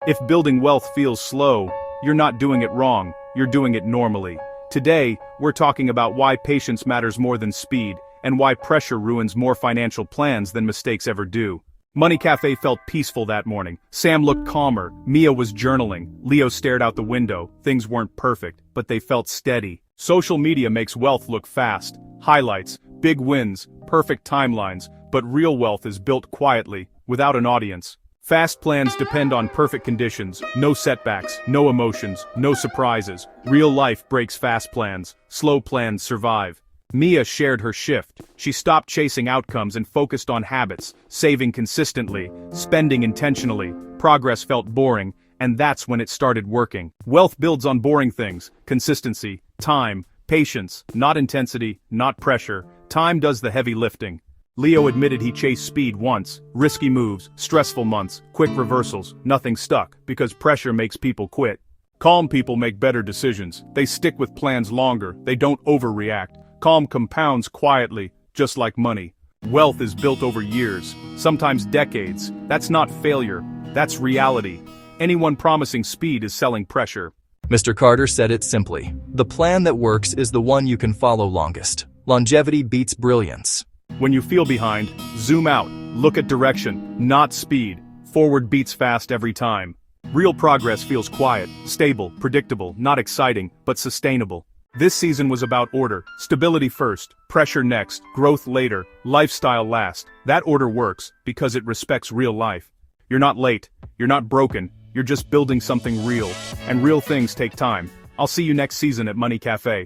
If building wealth feels slow, you're not doing it wrong, you're doing it normally. Today, we're talking about why patience matters more than speed, and why pressure ruins more financial plans than mistakes ever do. Money Café felt peaceful that morning. Sam looked calmer, Mia was journaling, Leo stared out the window. Things weren't perfect, but they felt steady. Social media makes wealth look fast. Highlights, big wins, perfect timelines, but real wealth is built quietly, without an audience. Fast plans depend on perfect conditions, no setbacks, no emotions, no surprises. Real life breaks fast plans, slow plans survive. Mia shared her shift. She stopped chasing outcomes and focused on habits, saving consistently, spending intentionally. Progress felt boring, and that's when it started working. Wealth builds on boring things: consistency, time, patience, not intensity, not pressure. Time does the heavy lifting. Leo admitted he chased speed once. Risky moves, stressful months, quick reversals, nothing stuck, because pressure makes people quit. Calm people make better decisions. They stick with plans longer, they don't overreact. Calm compounds quietly, just like money. Wealth is built over years, sometimes decades. That's not failure, that's reality. Anyone promising speed is selling pressure. Mr. Carter said it simply. The plan that works is the one you can follow longest. Longevity beats brilliance. When you feel behind, zoom out, look at direction, not speed. Forward beats fast every time. Real progress feels quiet, stable, predictable, not exciting, but sustainable. This season was about order, stability first, pressure next, growth later, lifestyle last. That order works because it respects real life. You're not late, you're not broken, you're just building something real, and real things take time. I'll see you next season at Money Café.